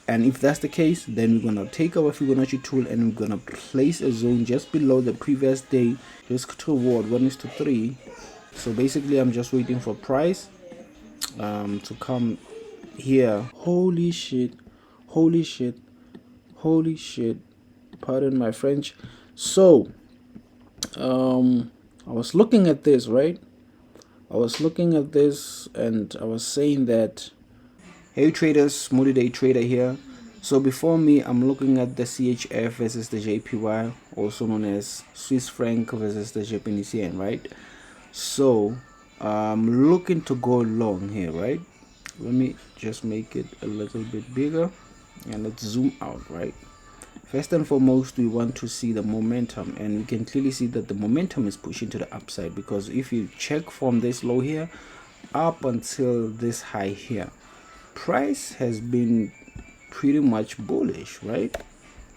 And if that's the case, then we're gonna take our Fibonacci tool and we're gonna place a zone just below the previous day risk to reward 1:3. So basically I'm just waiting for price to come here. Holy shit, holy shit, holy shit, pardon my French. So I was looking at this, right? I was looking at this and I was saying that, hey traders, multi-day trader here. So before me, I'm looking at the CHF versus the JPY, also known as Swiss franc versus the Japanese yen, right? So I'm looking to go long here, right? Let me just make it a little bit bigger and let's zoom out, right? First and foremost, we want to see the momentum, and we can clearly see that the momentum is pushing to the upside, because if you check from this low here up until this high here, price has been pretty much bullish, right?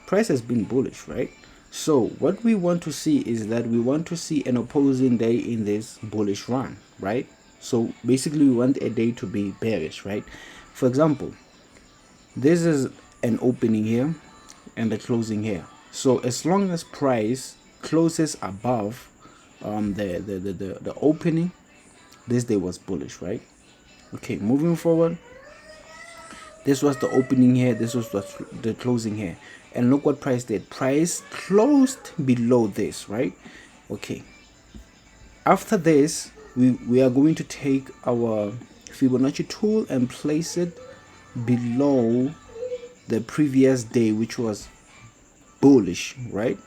Price has been bullish, right? So what we want to see is that we want to see an opposing day in this bullish run, right? So basically we want a day to be bearish, right? For example, this is an opening here and the closing here. So as long as price closes above the opening, this day was bullish, right? Okay, moving forward, this was the opening here, this was the closing here, and look what price did. Price closed below this, right? Okay, after this we are going to take our Fibonacci tool and place it below the previous day, which was bullish, right?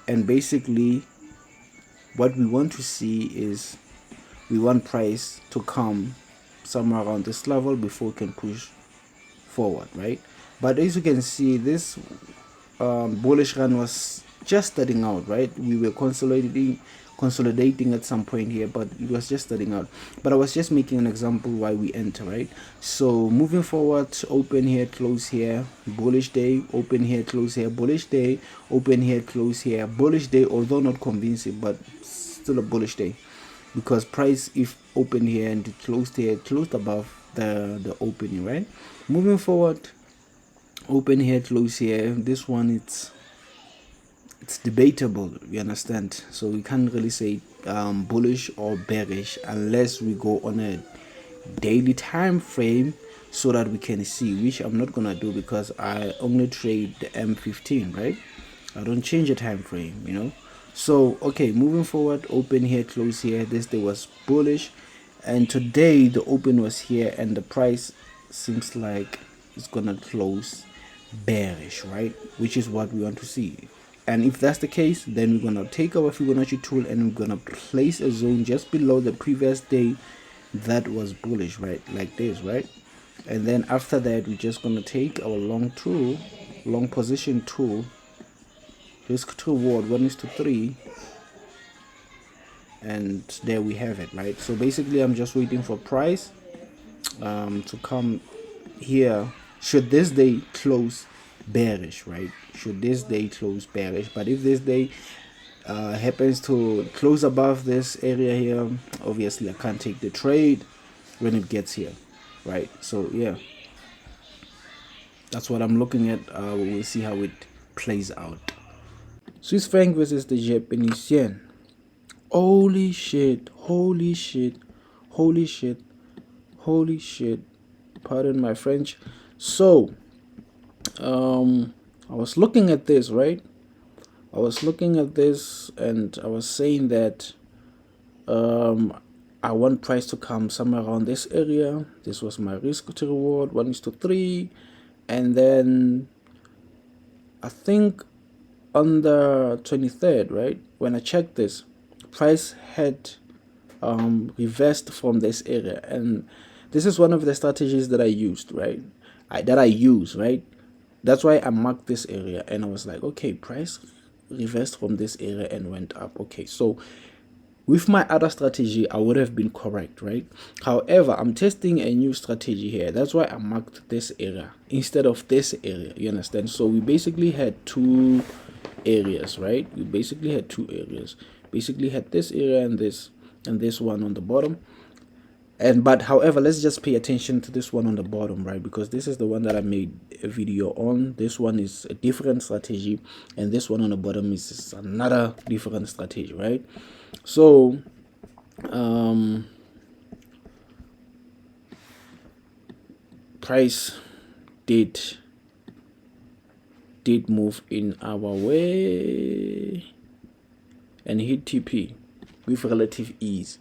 And basically what we want to see is we want price to come somewhere around this level before we can push forward, right? But as you can see, this bullish run was just starting out, right? We were consolidating at some point here, but it was just starting out. But I was just making an example why we enter, right? So moving forward, open here, close here, bullish day, open here, close here, bullish day, open here, close here, bullish day, although not convincing, but still a bullish day, because price, if open here and it closed here, closed above the opening, right? Moving forward, open here, close here. This one, it's debatable, you understand? So we can't really say bullish or bearish unless we go on a daily time frame so that we can see, which I'm not gonna do because I only trade the M15, right? I don't change the time frame, you know. So okay, moving forward, open here, close here. This day was bullish, and today the open was here and the price seems like it's gonna close bearish, right? Which is what we want to see. And if that's the case, then we're gonna take our Fibonacci tool and we're gonna place a zone just below the previous day that was bullish, right? Like this, right? And then after that, we're just gonna take our long position tool, risk to reward 1:3, and there we have it, right? So basically I'm just waiting for price to come here should this day close bearish, right? Should this day close bearish. But if this day happens to close above this area here, obviously I can't take the trade when it gets here, right? So yeah, that's what I'm looking at. We will see how it plays out. Swiss franc versus the Japanese yen. Holy shit, holy shit, holy shit, holy shit, pardon my French. So I was looking at this, right? I was looking at this and I was saying that I want price to come somewhere around this area. This was my risk to reward 1:3, and then I think on the 23rd, right, when I checked this, price had reversed from this area, and this is one of the strategies that I used, right? Right? That's why I marked this area and I was like, okay, price reversed from this area and went up. Okay, so with my other strategy, I would have been correct, right? However, I'm testing a new strategy here. That's why I marked this area instead of this area. You understand? So we basically had two areas, right? We basically had two areas. Basically had this area and this one on the bottom. But however, let's just pay attention to this one on the bottom, right? Because this is the one that I made a video on. This one is a different strategy, and this one on the bottom is another different strategy, right? So price did move in our way and hit TP with relative ease.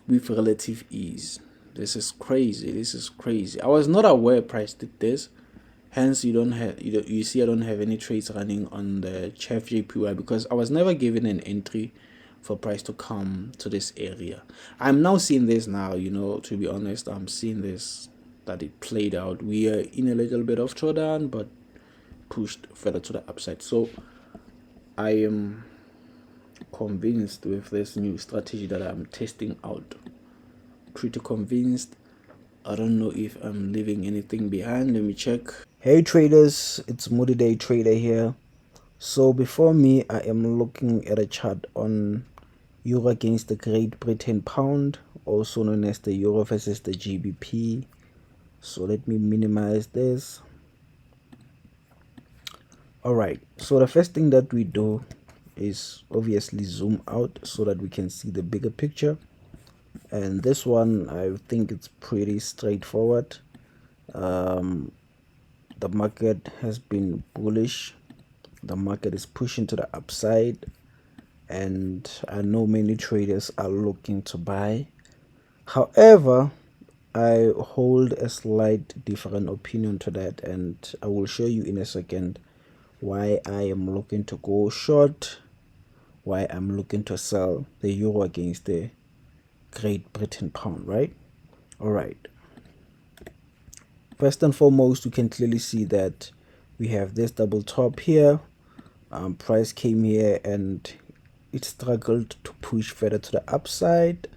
This is crazy. I was not aware price did this, hence you see I don't have any trades running on the chef JPY because I was never given an entry for price to come to this area. I'm now seeing this now, to be honest. I'm seeing this, that it played out. We are in a little bit of drawdown but pushed further to the upside. So I am convinced with this new strategy that I'm testing out. Pretty convinced. I don't know if I'm leaving anything behind. Let me check. Hey traders, it's Moody Day Trader here. So before me, I am looking at a chart on Euro against the Great Britain Pound, also known as the Euro versus the GBP. So let me minimize this. Alright, so the first thing that we do is obviously zoom out so that we can see the bigger picture. And this one, I think it's pretty straightforward. The market has been bullish. The market is pushing to the upside, and I know many traders are looking to buy. However, I hold a slight different opinion to that, and I will show you in a second why I am looking to go short, why I'm looking to sell the euro against the Great Britain Pound, right? All right. First and foremost, we can clearly see that we have this double top here. Price came here and it struggled to push further to the upside.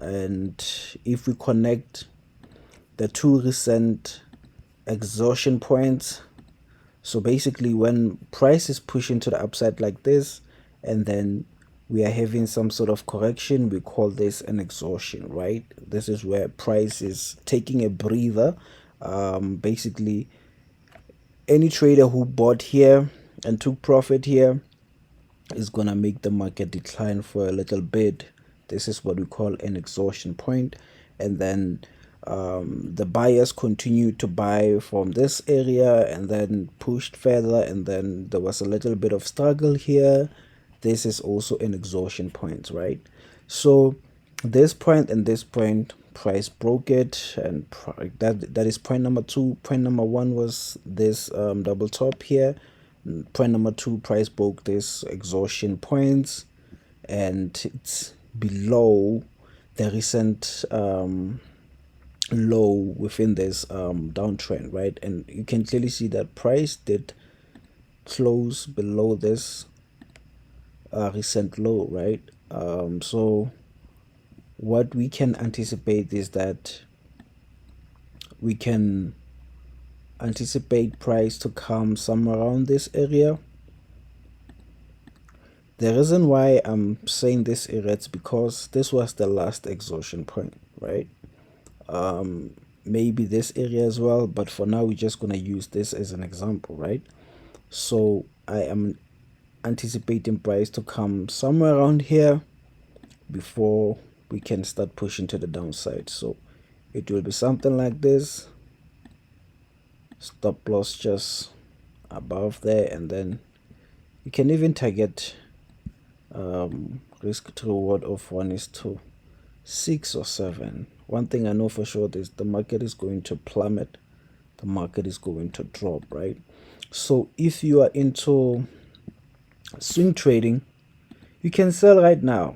And if we connect the two recent exhaustion points, so basically when price is pushing to the upside like this and then we are having some sort of correction, we call this an exhaustion, right? This is where price is taking a breather. Basically any trader who bought here and took profit here is gonna make the market decline for a little bit. This is what we call an exhaustion point. And then the buyers continued to buy from this area and then pushed further, and then there was a little bit of struggle here. This is also an exhaustion point, right? So this point and this point, price broke it, and that is point number two. Point number one was this double top here. Point number two, price broke this exhaustion points, and it's below the recent low within this downtrend, right? And you can clearly see that price did close below this recent low, right? So what we can anticipate is that we can anticipate price to come somewhere around this area. The reason why I'm saying this area is because this was the last exhaustion point, right? Maybe this area as well, but for now we're just going to use this as an example, right? So I am anticipating price to come somewhere around here before we can start pushing to the downside. So it will be something like this, stop loss just above there, and then you can even target risk to reward of 1:6 or 7. One thing I know for sure is the market is going to plummet, the market is going to drop, right? So if you are into swing trading, you can sell right now.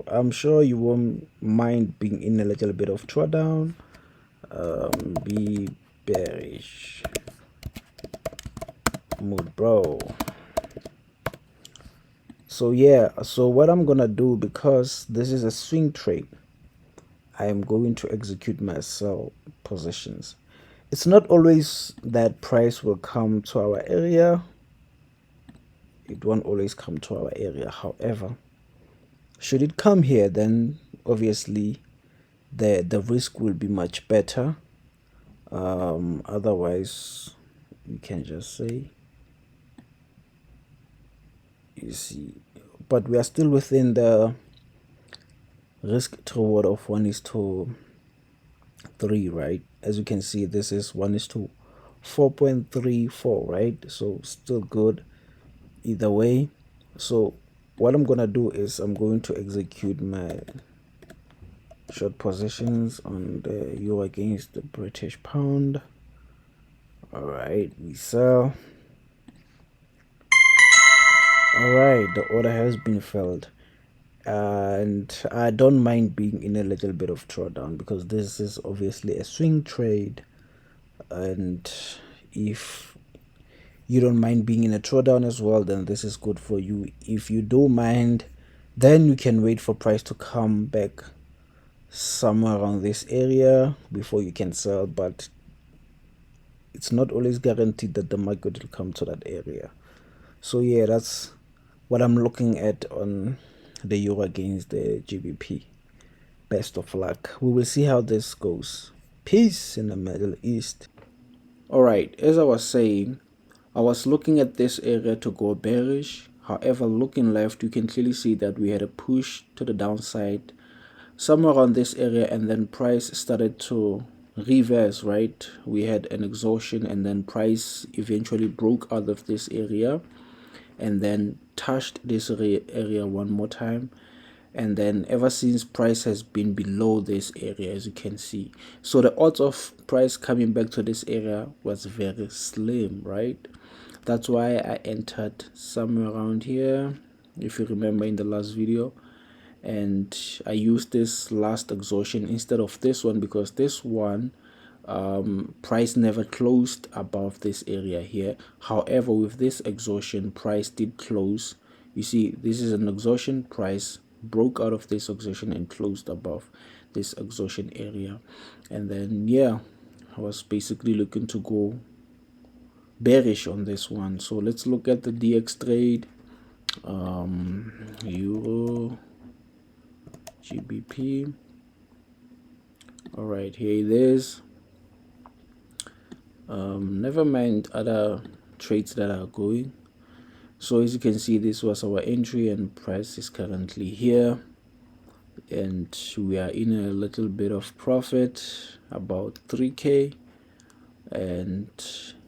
I'm sure you won't mind being in a little bit of drawdown. Be bearish mood, bro. So yeah, so what I'm gonna do, because this is a swing trade, I am going to execute my sell positions. It's not always that price will come to our area. It won't always come to our area. However, should it come here, then obviously the risk will be much better. Otherwise we can just say, you see, but we are still within the risk to reward of 1:3, right? As you can see, this is 1:4.34, right? So still good either way. So what I'm gonna do is I'm going to execute my short positions on the euro against the British pound. All right, we sell. All right, the order has been filled, and I don't mind being in a little bit of drawdown because this is obviously a swing trade, and if you don't mind being in a drawdown as well, then this is good for you. If you don't mind, then you can wait for price to come back somewhere around this area before you can sell, but it's not always guaranteed that the market will come to that area. So yeah, that's what I'm looking at on the euro against the GBP. Best of luck. We will see how this goes. Peace in the Middle East. Alright, as I was saying, I was looking at this area to go bearish. However, looking left, you can clearly see that we had a push to the downside somewhere around this area, and then price started to reverse, right? We had an exhaustion, and then price eventually broke out of this area and then touched this area one more time, and then ever since price has been below this area, as you can see. So the odds of price coming back to this area was very slim, right? That's why I entered somewhere around here, if you remember in the last video, and I used this last exhaustion instead of this one because this one price never closed above this area here. However, with this exhaustion, price did close. You see, this is an exhaustion. Price broke out of this exhaustion and closed above this exhaustion area, and then yeah, I was basically looking to go bearish on this one. So let's look at the DX trade, euro GBP. All right, here it is. Never mind other trades that are going. So as you can see, this was our entry and price is currently here, and we are in a little bit of profit, about 3k, and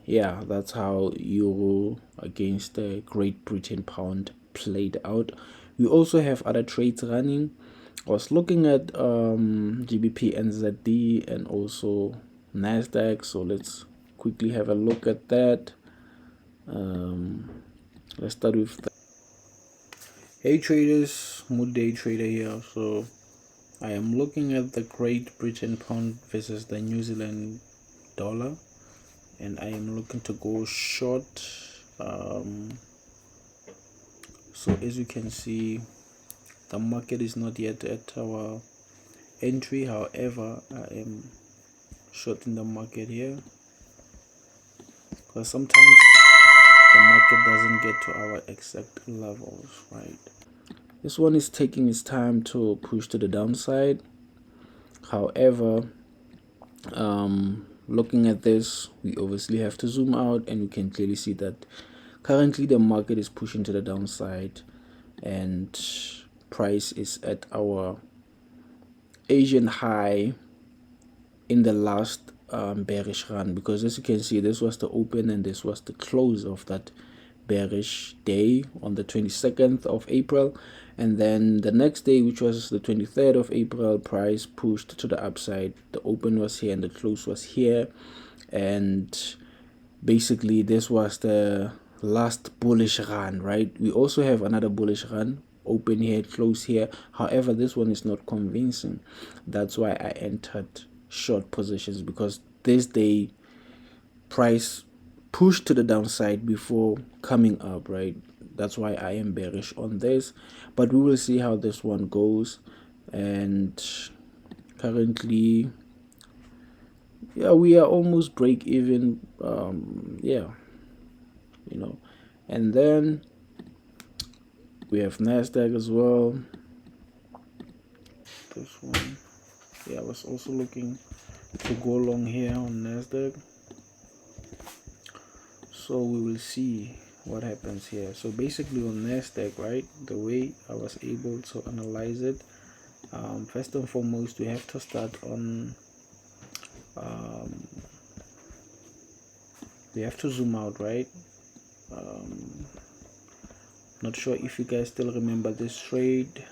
yeah, that's how euro against the Great Britain pound played out. We also have other trades running. I was looking at GBP NZD and also NASDAQ, so let's quickly have a look at that. Let's start with that. Hey traders, Mood Day Trader here. So I am looking at the Great Britain pound versus the New Zealand dollar, and I am looking to go short. So as you can see, the market is not yet at our entry. However, I am short in the market here because sometimes the market doesn't get to our exact levels, right? This one is taking its time to push to the downside. However, looking at this, we obviously have to zoom out, and we can clearly see that currently the market is pushing to the downside, and price is at our Asian high in the last bearish run, because as you can see, this was the open and this was the close of that bearish day on the 22nd of April, and then the next day, which was the 23rd of April, price pushed to the upside. The open was here and the close was here, and basically this was the last bullish run, right? We also have another bullish run, open here, close here. However, this one is not convincing. That's why I entered short positions, because this day price pushed to the downside before coming up, right? That's why I am bearish on this, but we will see how this one goes. And currently, yeah, we are almost break even. Yeah, you know, and then we have NASDAQ as well. This one. Yeah, I was also looking to go long here on NASDAQ. So we will see what happens here. So basically on NASDAQ, right, the way I was able to analyze it, first and foremost, we have to start on, we have to zoom out, right? Not sure if you guys still remember this trade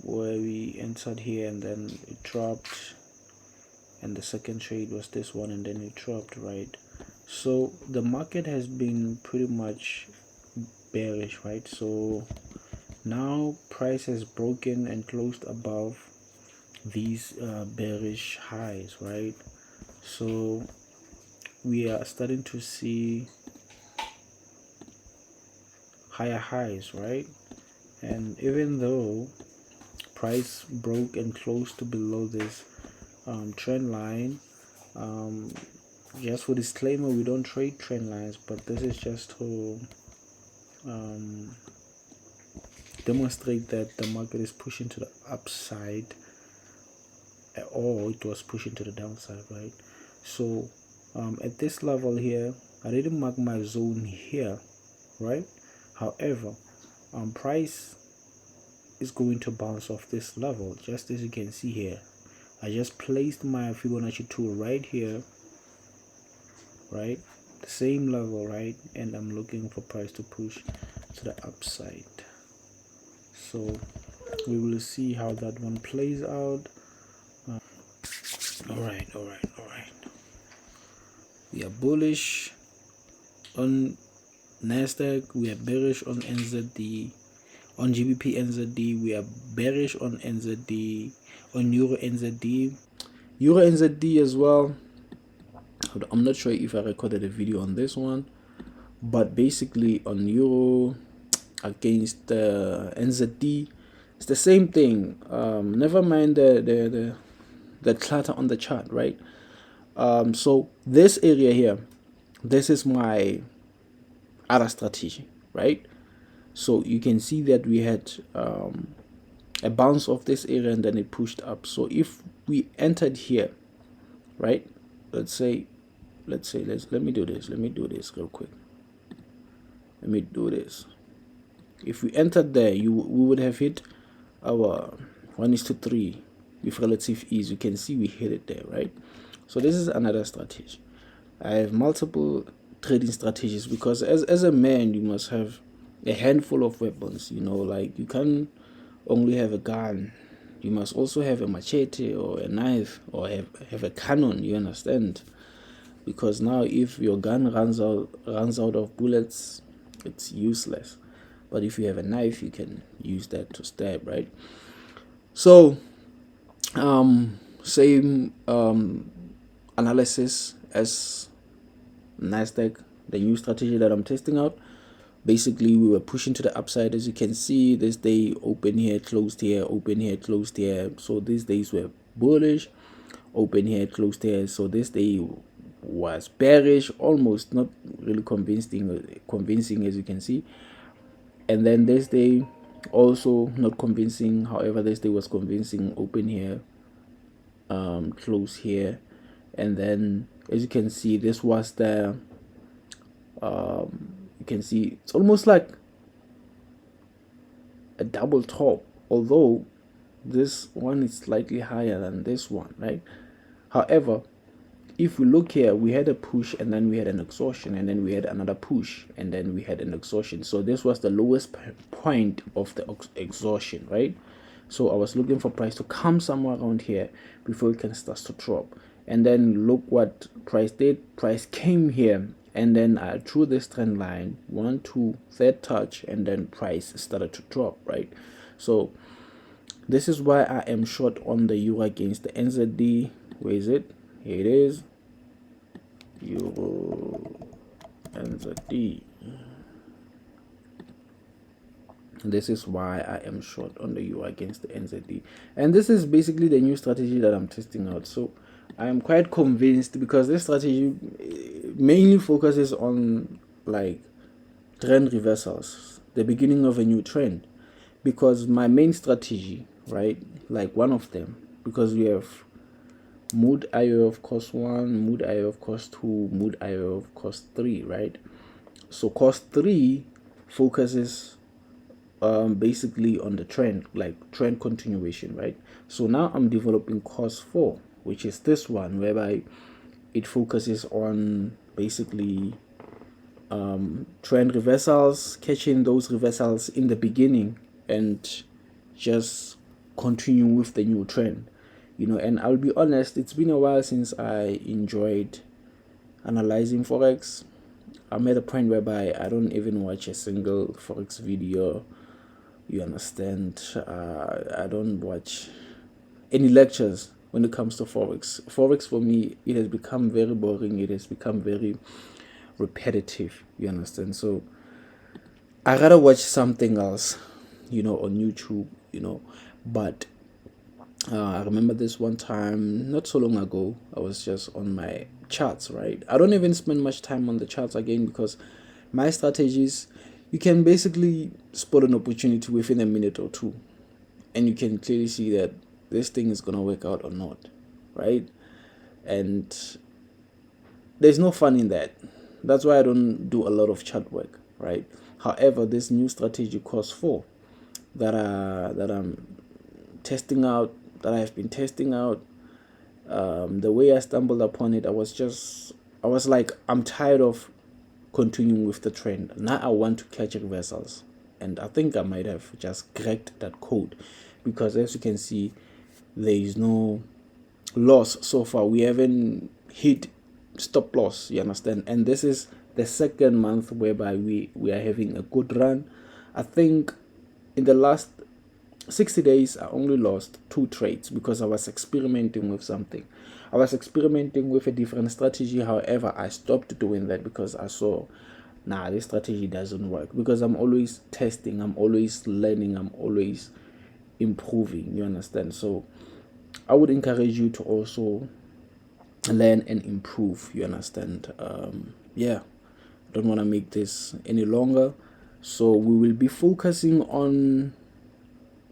where we entered here and then it dropped, and the second trade was this one and then it dropped, right? So the market has been pretty much bearish, right? So now price has broken and closed above these bearish highs, right? So we are starting to see higher highs, right? And even though price broke and closed below this trend line, just for disclaimer, we don't trade trend lines, but this is just to demonstrate that the market is pushing to the upside, or it was pushing to the downside, right? So at this level here, I didn't mark my zone here, right? However, price is going to bounce off this level, just as you can see here. I just placed my Fibonacci tool right here, right, the same level, right, and I'm looking for price to push to the upside. So we will see how that one plays out. All right. We are bullish on NASDAQ, we are bearish on NZD. On GBP NZD, we are bearish on NZD. On Euro NZD, Euro NZD as well. I'm not sure if I recorded a video on this one, but basically on Euro against NZD, it's the same thing. Never mind the clutter on the chart, right? So this area here, this is my other strategy, right? So you can see that we had a bounce of this area and then it pushed up. So if we entered here, right, let me do this real quick. Let me do this. If we entered there, we would have hit our 1:3 with relative ease. You can see we hit it there, right? So this is another strategy. I have multiple trading strategies because as a man, you must have a handful of weapons. You know, like you can't only have a gun. You must also have a machete or a knife or have a cannon. You understand? Because now if your gun runs out of bullets, it's useless. But if you have a knife, you can use that to stab, right? So same analysis as NASDAQ, the new strategy that I'm testing out. Basically, we were pushing to the upside. As you can see, this day open here, closed here, open here, closed here. So these days were bullish, open here, closed here. So this day was bearish, almost not really convincing as you can see. And then this day also not convincing. However, this day was convincing, open here, close here. And then as you can see, this was the you can see it's almost like a double top, although this one is slightly higher than this one, right? However, if we look here, we had a push and then we had an exhaustion and then we had another push and then we had an exhaustion. So this was the lowest point of the exhaustion, right? So I was looking for price to come somewhere around here before it can start to drop. And then look what price did. Price came here and then I drew this trend line, 1, 2, third touch, and then price started to drop, right? So this is why I am short on the Euro against the NZD. Where is it? Here it is. Euro NZD. This is why I am short on the Euro against the NZD. And this is basically the new strategy that I'm testing out. So I am quite convinced because this strategy mainly focuses on like trend reversals, the beginning of a new trend. Because my main strategy right? Like one of them, because we have mood IO of cost 1, mood IO of cost 2, mood IO of cost 3, right? So cost 3 focuses basically on the trend, like trend continuation, right? So now I'm developing cost 4, which is this one, whereby it focuses on basically trend reversals, catching those reversals in the beginning and just continue with the new trend, and I'll be honest, it's been a while since I enjoyed analyzing forex. I'm at a point whereby I don't even watch a single forex video, you understand. I don't watch any lectures when it comes to forex for me, it has become very boring, it has become very repetitive, you understand. So I rather watch something else, on YouTube, but I remember this one time not so long ago, I was just on my charts, right? I don't even spend much time on the charts again, because my strategies, you can basically spot an opportunity within a minute or two, and you can clearly see that this thing is going to work out or not, right? And there's no fun in that. That's why I don't do a lot of chart work, right? However, this new strategy cost 4 that I'm testing out, that I've been testing out, the way I stumbled upon it, I was like, I'm tired of continuing with the trend. Now I want to catch reversals, and I think I might have just cracked that code, because as you can see, there is no loss so far. We haven't hit stop loss, you understand. And this is the second month whereby we are having a good run. I think in the last 60 days I only lost 2 trades because I was experimenting with something. I was experimenting with a different strategy. However, I stopped doing that because I saw, nah, this strategy doesn't work, because I'm always testing, I'm always learning, I'm always improving, you understand. So I would encourage you to also learn and improve, you understand. Yeah, I don't want to make this any longer, so we will be focusing on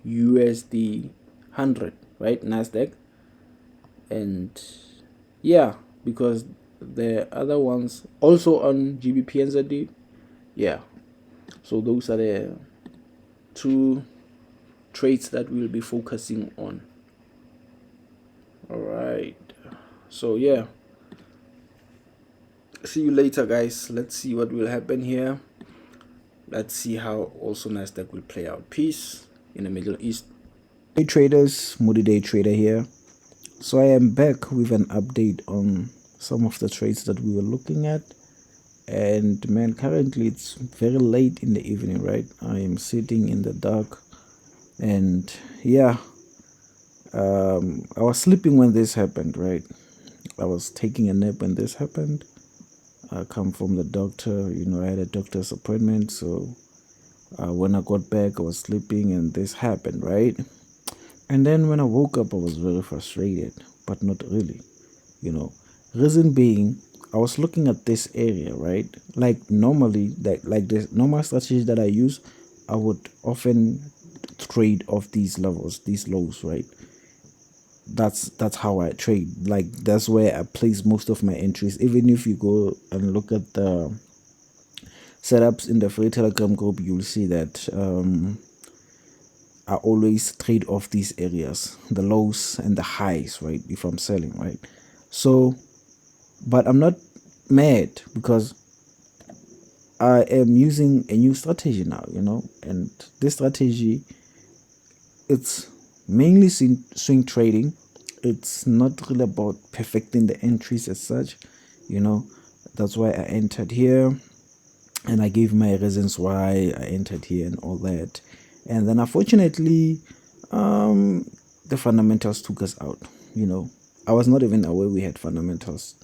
USD 100, right, NASDAQ, and yeah, because the other ones also on GBP NZD. Yeah, so those are the 2 trades that we'll be focusing on. All right, so yeah, see you later, guys. Let's see what will happen here. Let's see how also NASDAQ will play out. Peace in the Middle East. Hey traders, Moody Day Trader here. So I am back with an update on some of the trades that we were looking at. And man, currently it's very late in the evening, right? I am sitting in the dark, and yeah, I was sleeping when this happened, right? I was taking a nap when this happened. I come from the doctor, I had a doctor's appointment, so when I got back I was sleeping and this happened, right? And then when I woke up I was very frustrated, but not really, reason being, I was looking at this area, right? Like normally, like the normal strategy that I use, I would often trade off these levels, these lows, right? That's how I trade. Like that's where I place most of my entries. Even if you go and look at the setups in the free Telegram group, you'll see that I always trade off these areas, the lows and the highs, right? If I'm selling, right? So, but I'm not mad because I am using a new strategy now, and this strategy, it's mainly swing trading. It's not really about perfecting the entries as such, that's why I entered here, and I gave my reasons why I entered here and all that. And then unfortunately, the fundamentals took us out. I was not even aware we had fundamentals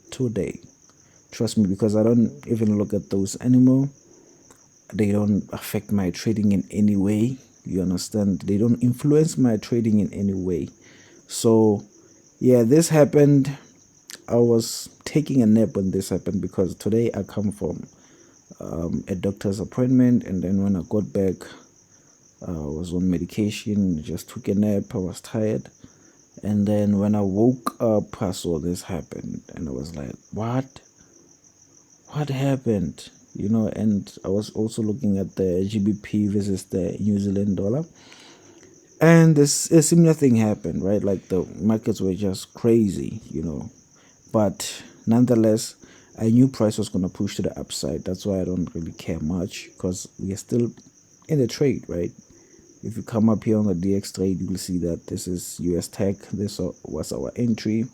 today. Trust me, because I don't even look at those anymore. They don't affect my trading in any way. You understand? They don't influence my trading in any way. So yeah, this happened. I was taking a nap when this happened, because today I come from a doctor's appointment, and then when I got back, I was on medication, just took a nap, I was tired. And then when I woke up, I saw this happen, and I was like, what happened? And I was also looking at the GBP versus the New Zealand dollar. And a similar thing happened, right? Like the markets were just crazy, But nonetheless, I knew price was going to push to the upside. That's why I don't really care much, because we are still in the trade, right? If you come up here on the DX trade, you will see that this is US Tech. This was our entry.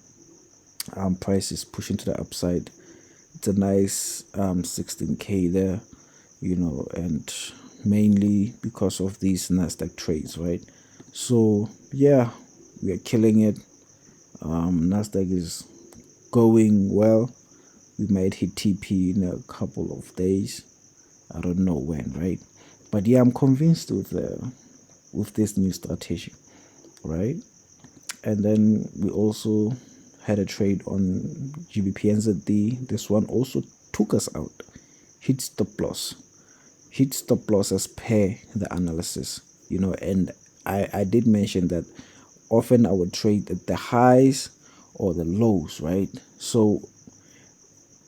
Price is pushing to the upside. It's a nice 16K there, and mainly because of these NASDAQ trades, right? So yeah, we are killing it. NASDAQ is going well. We might hit TP in a couple of days. I don't know when, right? But yeah, I'm convinced with this new strategy, right? And then we also had a trade on GBP NZD. This one also took us out. Hit stop loss as per the analysis, and I did mention that often I would trade at the highs or the lows, right? So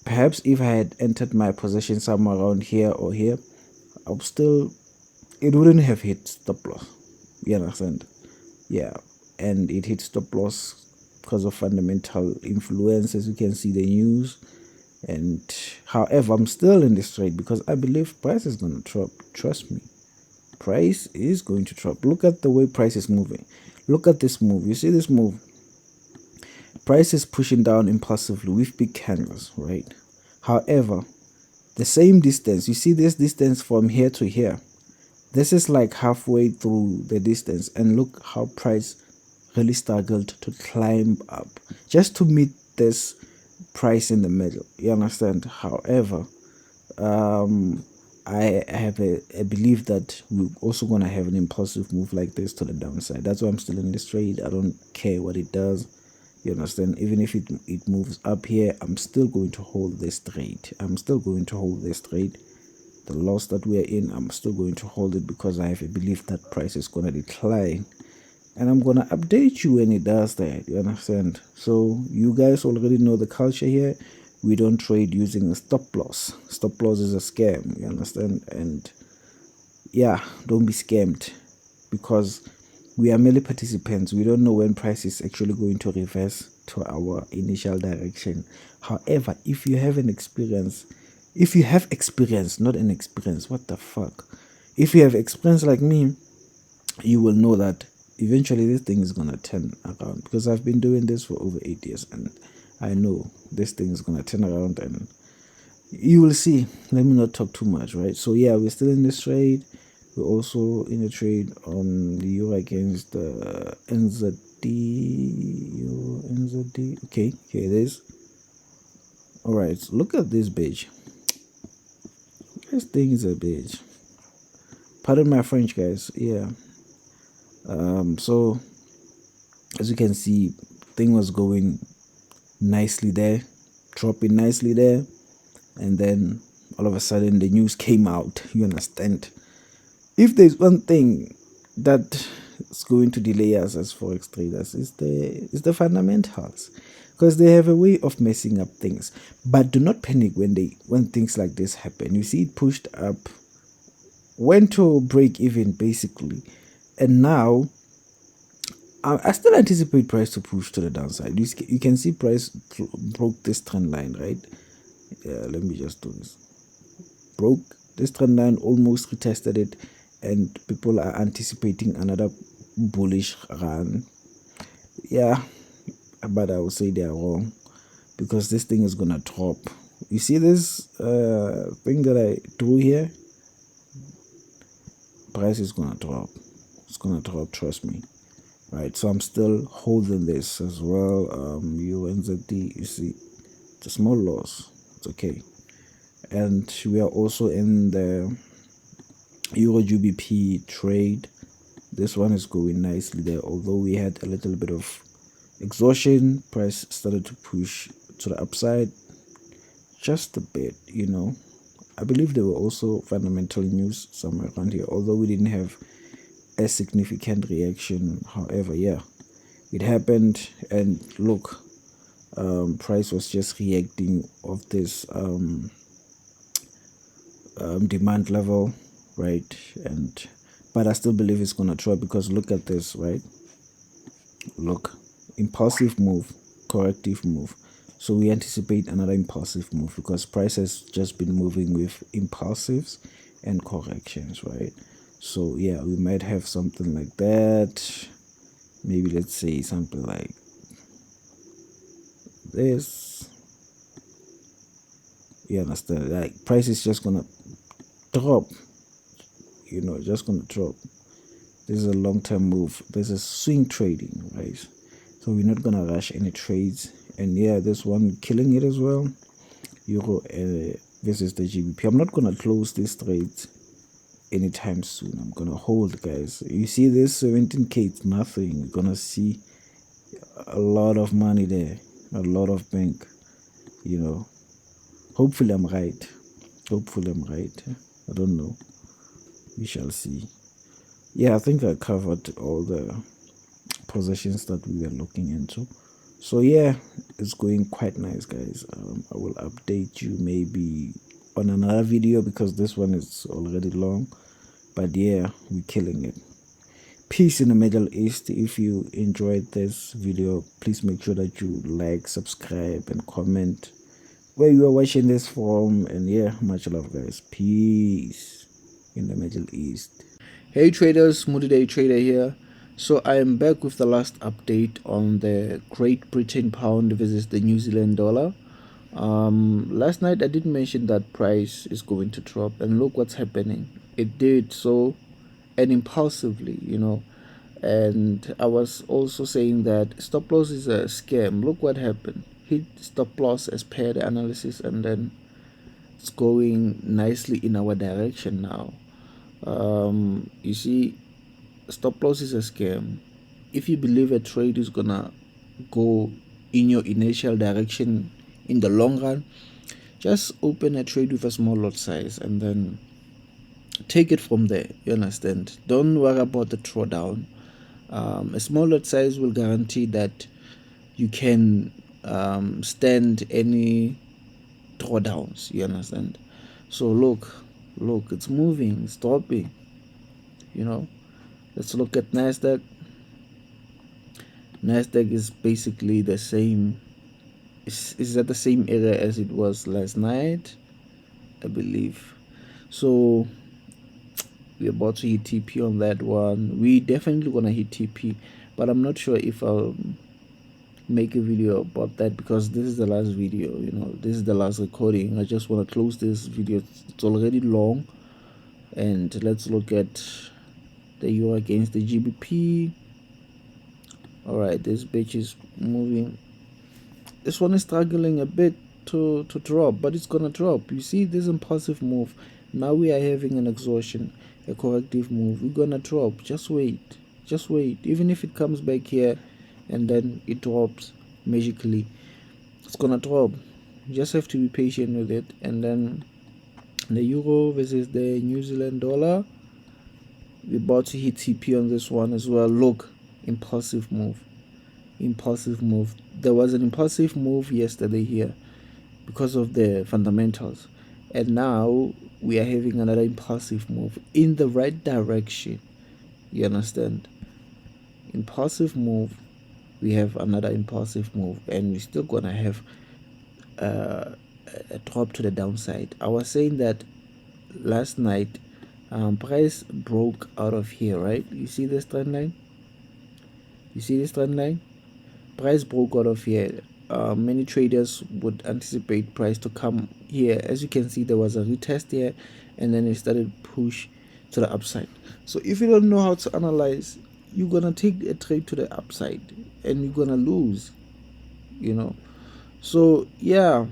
perhaps if I had entered my position somewhere around here or here, it wouldn't have hit stop loss. You understand? Yeah. And it hit stop loss because of fundamental influence, as you can see the news. And however, I'm still in this trade because I believe price is going to drop. Trust me, price is going to drop. Look at the way price is moving. Look at this move. You see this move? Price is pushing down impulsively with big candles, right? However, the same distance, you see this distance from here to here, this is like halfway through the distance, and look how price really struggled to climb up just to meet this price in the middle. You understand? However, I have a belief that we're also going to have an impulsive move like this to the downside. That's why I'm still in this trade. I don't care what it does. You understand? Even if it moves up here, I'm still going to hold this trade. The loss that we are in, I'm still going to hold it because I have a belief that price is going to decline. And I'm going to update you when it does that. You understand? So you guys already know the culture here. We don't trade using a stop loss. Stop loss is a scam. You understand? And yeah, don't be scammed, because we are merely participants. We don't know when price is actually going to reverse to our initial direction. However, if you have experience, not an experience, what the fuck? If you have experience like me, you will know that eventually this thing is gonna turn around, because I've been doing this for over 8 years and I know this thing is gonna turn around, and you will see. Let me not talk too much, right? So yeah, we're still in this trade. We're also in a trade on the euro against the NZD. Okay, here it is. All right, so look at this bitch. This thing is a bitch. Pardon my French, guys. Yeah. So as you can see, thing was going nicely there, dropping nicely there, and then all of a sudden the news came out. You understand? If there's one thing that is going to delay us as forex traders, is the fundamentals, because they have a way of messing up things. But do not panic when things like this happen. You see, it pushed up, went to break even basically, and now I still anticipate price to push to the downside. You can see price broke this trend line, right? Yeah, let me just do this. Broke this trend line, almost retested it, and people are anticipating another bullish run. Yeah, but I would say they are wrong, because this thing is gonna drop. You see this thing that I drew here? Price is gonna drop. It's gonna drop, trust me. Right, so I'm still holding this as well. UNZD, you see, it's a small loss. It's okay. And we are also in the Euro GBP trade. This one is going nicely there, although we had a little bit of exhaustion. Price started to push to the upside just a bit. I believe there were also fundamental news somewhere around here, although we didn't have a significant reaction. However, yeah, it happened, and look, price was just reacting of this demand level, right? And but I still believe it's gonna drop, because look at this, right? Look, impulsive move, corrective move. So we anticipate another impulsive move, because price has just been moving with impulsives and corrections, right? So yeah, we might have something like that. Maybe let's say something like this. You understand? Like price is just gonna drop, just gonna drop. This is a long-term move. This is swing trading, right? So we're not gonna rush any trades. And yeah, this one killing it as well. Euro versus the GBP. I'm not gonna close this trade anytime soon. I'm gonna hold, guys. You see this 17k, it's nothing. You're gonna see a lot of money there, a lot of bank. Hopefully I'm right. I don't know. We shall see. Yeah, I think I covered all the positions that we were looking into. So yeah, it's going quite nice, guys. I will update you maybe on another video, because this one is already long. But yeah, we're killing it. Peace in the Middle East. If you enjoyed this video, please make sure that you like, subscribe, and comment where you are watching this from. And yeah, much love, guys. Peace in the Middle East. Hey traders, Smoothie Day Trader here. So I am back with the last update on the Great Britain pound versus the New Zealand dollar. Last night I did mention that price is going to drop, and look what's happening. It did so, and impulsively, and I was also saying that stop loss is a scam. Look what happened. Hit stop loss as per the analysis, and then it's going nicely in our direction now. You see, stop loss is a scam. If you believe a trade is gonna go in your initial direction in the long run, just open a trade with a small lot size and then take it from there. You understand? Don't worry about the drawdown. A small lot size will guarantee that you can stand any drawdowns. You understand? So look, it's moving, it's dropping. Let's look at NASDAQ. NASDAQ is basically the same. Is at the same area as it was last night, I believe. So we're about to hit TP on that one. We definitely gonna hit TP, but I'm not sure if I'll make a video about that, because this is the last video. This is the last recording. I just want to close this video. It's already long. And let's look at the euro against the GBP. All right, this bitch is moving. This one is struggling a bit to drop, but it's gonna drop. You see this impulsive move. Now we are having an exhaustion, a corrective move. We're gonna drop. Just wait. Even if it comes back here and then it drops magically, it's gonna drop. You just have to be patient with it. And then the euro versus the New Zealand dollar, we're about to hit TP on this one as well. Look, impulsive move. There was an impulsive move yesterday here because of the fundamentals, and now we are having another impulsive move in the right direction. You understand? Impulsive move. We have another impulsive move, and we're still gonna have a drop to the downside. I was saying that last night, price broke out of here, right? You see this trend line? Price broke out of here. Many traders would anticipate price to come here. As you can see, there was a retest here, and then it started push to the upside. So if you don't know how to analyze, you're gonna take a trade to the upside and you're gonna lose. So yeah,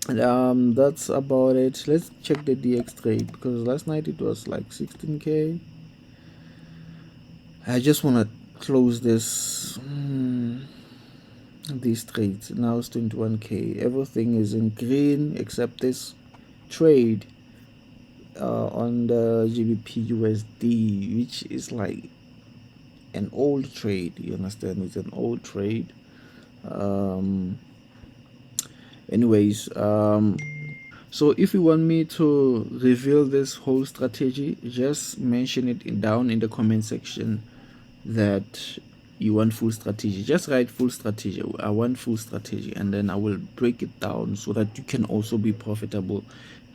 that's about it. Let's check the DX trade, because last night it was like 16k. I just want to close this these trades. Now it's 21k. Everything is in green except this trade. on the GBP USD, which is like an old trade. You understand? It's an old trade. Anyways, so if you want me to reveal this whole strategy, just mention it down in the comment section that you want full strategy. Just write full strategy. I want full strategy, and then I will break it down so that you can also be profitable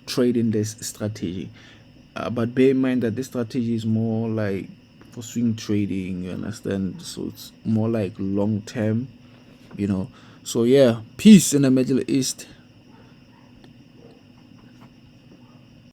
trading this strategy. But bear in mind that this strategy is more like for swing trading, you understand? So it's more like long term, you know. So yeah, peace in the Middle East.